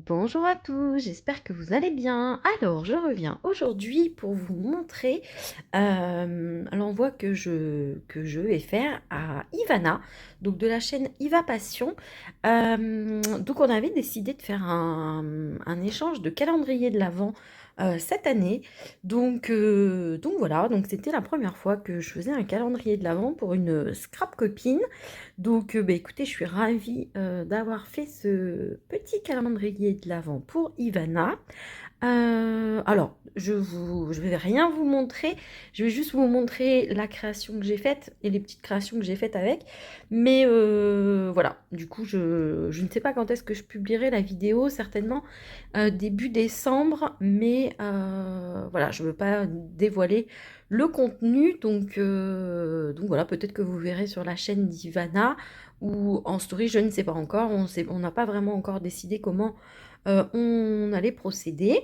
Bonjour à tous, j'espère que vous allez bien. Alors, je reviens aujourd'hui pour vous montrer l'envoi que je vais faire à Ivana, donc de la chaîne Iva Passion. Donc, on avait décidé de faire un échange de calendrier de l'Avent cette année. Donc voilà, donc c'était la première fois que je faisais un calendrier de l'Avent pour une scrap copine. Donc, bah, écoutez, je suis ravie d'avoir fait ce petit calendrier de l'Avent pour Ivana. Alors, je vais rien vous montrer, je vais juste vous montrer la création que j'ai faite et les petites créations que j'ai faites avec. Mais voilà, du coup, je ne sais pas quand est-ce que je publierai la vidéo, certainement début décembre, mais voilà, je ne veux pas dévoiler le contenu, donc voilà, peut-être que vous verrez sur la chaîne d'Ivana ou en story, je ne sais pas encore, on n'a pas vraiment encore décidé comment on allait procéder.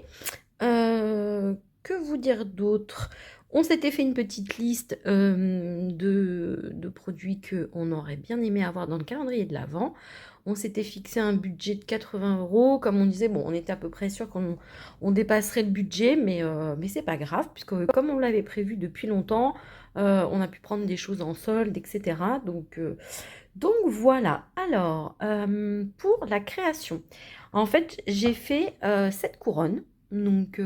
Que vous dire d'autre? On s'était fait une petite liste de produits qu'on aurait bien aimé avoir dans le calendrier de l'Avent. On s'était fixé un budget de 80 €. Comme on disait, bon, on était à peu près sûr qu'on dépasserait le budget, mais c'est pas grave, puisque comme on l'avait prévu depuis longtemps, on a pu prendre des choses en solde, etc. Donc voilà. Alors, pour la création, en fait, j'ai fait cette couronne. Donc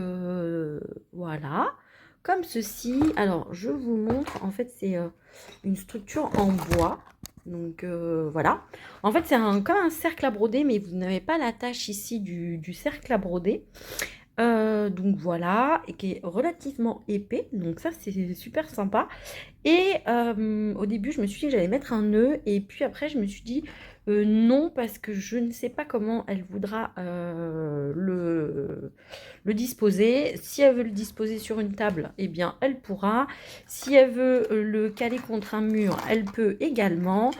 voilà, comme ceci. Alors, je vous montre. En fait, c'est une structure en bois. Donc voilà. En fait, c'est comme un cercle à broder, mais vous n'avez pas la tâche ici du cercle à broder. Donc voilà, et qui est relativement épais. Donc ça, c'est super sympa. Et au début, je me suis dit que j'allais mettre un nœud. Et puis après, je me suis dit non, parce que je ne sais pas comment elle voudra le disposer. Si elle veut le disposer sur une table, eh bien, elle pourra. Si elle veut le caler contre un mur, elle peut également.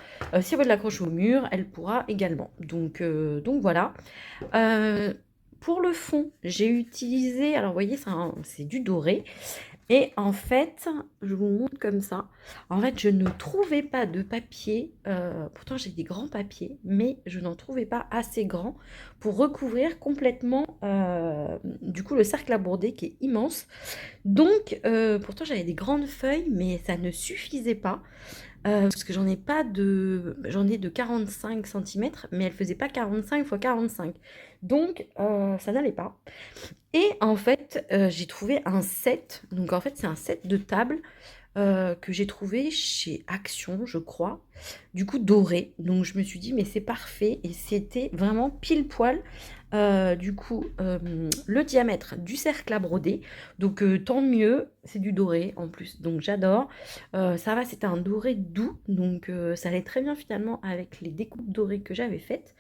Si elle veut l'accrocher au mur, elle pourra également. Donc voilà. Euh, pour le fond, j'ai utilisé, alors vous voyez, c'est du doré. Et en fait, je vous montre comme ça. En fait, je ne trouvais pas de papier. Pourtant, j'ai des grands papiers, mais je n'en trouvais pas assez grand pour recouvrir complètement, du coup, le cercle à border qui est immense. Donc, pourtant, j'avais des grandes feuilles, mais ça ne suffisait pas. Parce que j'en ai de 45 centimètres, mais elle faisait pas 45 x 45. Donc, ça n'allait pas. Et en fait, j'ai trouvé un set. Donc en fait, c'est un set de table que j'ai trouvé chez Action, je crois. Du coup, doré. Donc je me suis dit, mais c'est parfait. Et c'était vraiment pile poil. Du coup, le diamètre du cercle à broder. Donc tant mieux, c'est du doré en plus. Donc j'adore. Ça va, c'était un doré doux. Donc ça allait très bien finalement avec les découpes dorées que j'avais faites.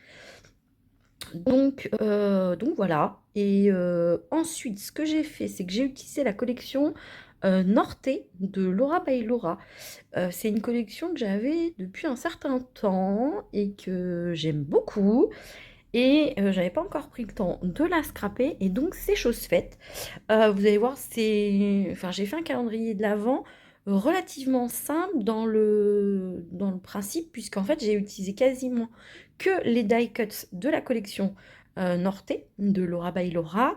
Donc voilà. Et ensuite, ce que j'ai fait, c'est que j'ai utilisé la collection Norte de Laura by Laura. C'est une collection que j'avais depuis un certain temps et que j'aime beaucoup. Et j'avais pas encore pris le temps de la scraper. Et donc, c'est chose faite. Vous allez voir, enfin, j'ai fait un calendrier de l'Avent relativement simple dans le principe, puisqu'en fait, j'ai utilisé quasiment que les die cuts de la collection Norte de Laura by Laura.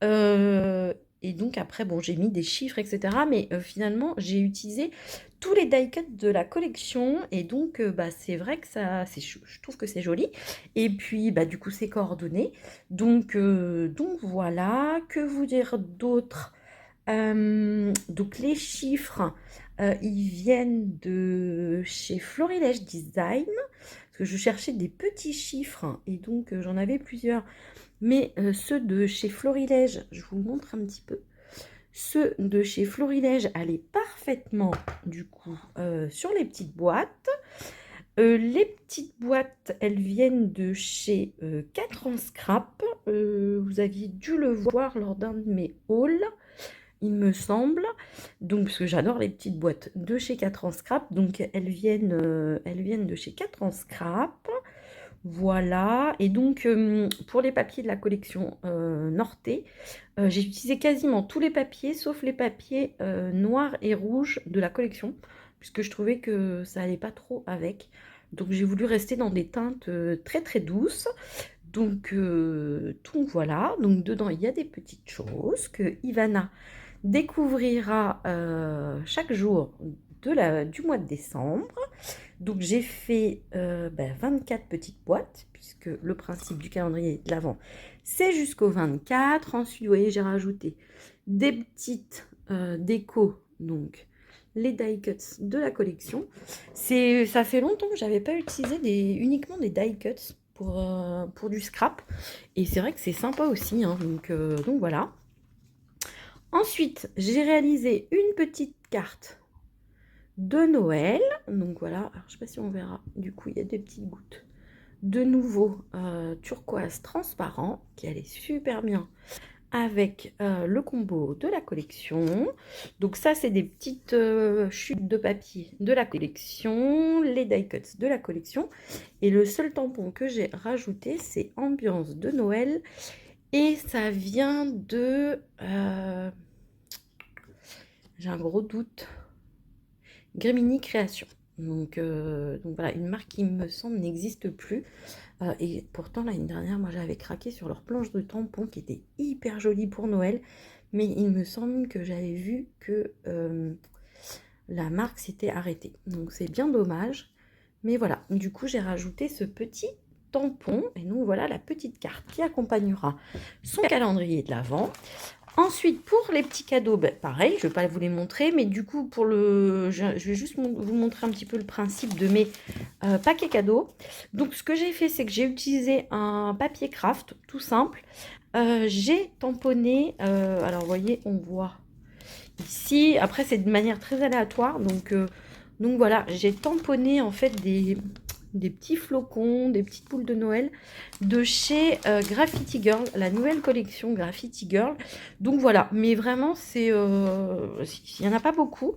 Euh, et donc après, bon, j'ai mis des chiffres, etc. Mais finalement, j'ai utilisé tous les die cuts de la collection. Et donc, bah, c'est vrai que je trouve que c'est joli. Et puis, bah, du coup, c'est coordonné. Donc voilà, que vous dire d'autre? Donc les chiffres, ils viennent de chez Florilège Design, parce que je cherchais des petits chiffres, hein, et donc j'en avais plusieurs. Mais ceux de chez Florilège, je vous montre un petit peu. Ceux de chez Florilège allaient parfaitement, du coup, sur les petites boîtes. Les petites boîtes, elles viennent de chez 4 en scrap. Vous aviez dû le voir lors d'un de mes hauls, il me semble. Donc, parce que j'adore les petites boîtes de chez 4 en scrap. Donc, elles viennent de chez 4 en scrap. Voilà. Et donc, pour les papiers de la collection Norte, j'ai utilisé quasiment tous les papiers, sauf les papiers noirs et rouges de la collection, puisque je trouvais que ça allait pas trop avec. Donc, j'ai voulu rester dans des teintes très très douces. Donc voilà, donc dedans il y a des petites choses que Ivana découvrira chaque jour du mois de décembre. Donc j'ai fait 24 petites boîtes, puisque le principe du calendrier de l'Avent, c'est jusqu'au 24. Ensuite, vous voyez, j'ai rajouté des petites décos, donc les die cuts de la collection. Ça fait longtemps que j'avais pas utilisé uniquement des die cuts pour du scrap. Et c'est vrai que c'est sympa aussi, hein, donc voilà. Ensuite, j'ai réalisé une petite carte de Noël. Donc voilà, alors, je ne sais pas si on verra. Du coup, il y a des petites gouttes de nouveau turquoise transparent qui allait super bien avec le combo de la collection. Donc ça, c'est des petites chutes de papier de la collection, les die cuts de la collection. Et le seul tampon que j'ai rajouté, c'est ambiance de Noël. Et ça vient de... j'ai un gros doute. Grimini Création. Donc voilà, une marque qui me semble n'existe plus. Et pourtant, l'année dernière, moi j'avais craqué sur leur planche de tampons qui était hyper jolie pour Noël. Mais il me semble que j'avais vu que la marque s'était arrêtée. Donc c'est bien dommage. Mais voilà, du coup j'ai rajouté ce petit tampon. Et donc voilà la petite carte qui accompagnera son calendrier de l'Avent. Ensuite, pour les petits cadeaux, pareil, je ne vais pas vous les montrer, mais du coup, je vais juste vous montrer un petit peu le principe de mes paquets cadeaux. Donc, ce que j'ai fait, c'est que j'ai utilisé un papier craft, tout simple. J'ai tamponné, alors vous voyez, on voit ici, après c'est de manière très aléatoire, donc voilà, j'ai tamponné en fait des petits flocons, des petites boules de Noël de chez Graffiti Girl, la nouvelle collection Graffiti Girl. Donc voilà, mais vraiment, il n'y en a pas beaucoup.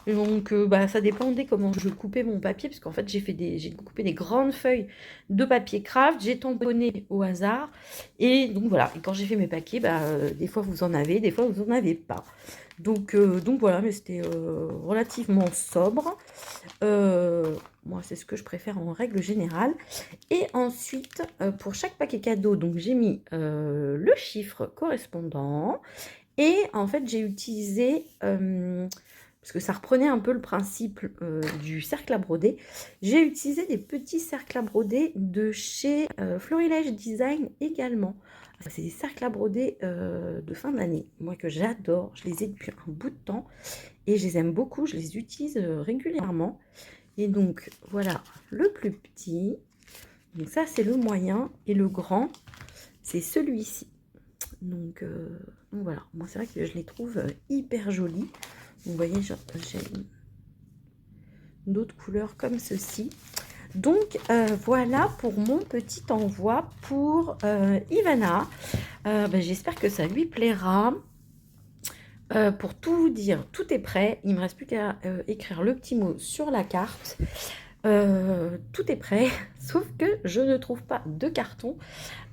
Donc ça dépendait comment je coupais mon papier, parce qu'en fait, j'ai coupé des grandes feuilles de papier craft, j'ai tamponné au hasard. Et donc voilà, et quand j'ai fait mes paquets, des fois vous en avez, des fois vous n'en avez pas. Donc voilà, mais c'était relativement sobre. Moi, c'est ce que je préfère en règle générale. Et ensuite, pour chaque paquet cadeau, donc j'ai mis le chiffre correspondant. Et en fait, j'ai utilisé, parce que ça reprenait un peu le principe du cercle à broder, j'ai utilisé des petits cercles à broder de chez Florilège Design également. C'est des cercles à broder de fin d'année, moi que j'adore, je les ai depuis un bout de temps et je les aime beaucoup, je les utilise régulièrement. Et donc voilà le plus petit, donc ça c'est le moyen, et le grand c'est celui-ci. Donc voilà, moi c'est vrai que je les trouve hyper jolis. Vous voyez, j'ai d'autres couleurs comme ceci. Donc voilà pour mon petit envoi pour Ivana. J'espère que ça lui plaira. Pour tout vous dire, tout est prêt. Il ne me reste plus qu'à écrire le petit mot sur la carte. Tout est prêt, sauf que je ne trouve pas de carton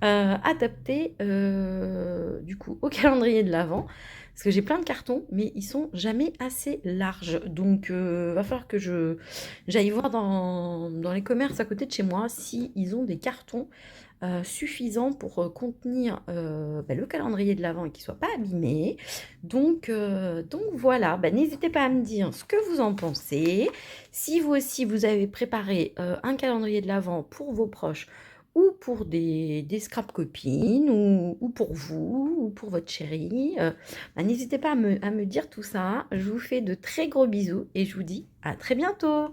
adapté du coup au calendrier de l'Avent. Parce que j'ai plein de cartons, mais ils sont jamais assez larges. Donc, va falloir que j'aille voir dans les commerces à côté de chez moi si ils ont des cartons suffisants pour contenir le calendrier de l'Avent et qu'il ne soit pas abîmé. Donc voilà, n'hésitez pas à me dire ce que vous en pensez. Si vous aussi, vous avez préparé un calendrier de l'Avent pour vos proches, ou pour des scrap copines, ou pour vous, ou pour votre chérie. N'hésitez pas à me dire tout ça. Je vous fais de très gros bisous et je vous dis à très bientôt.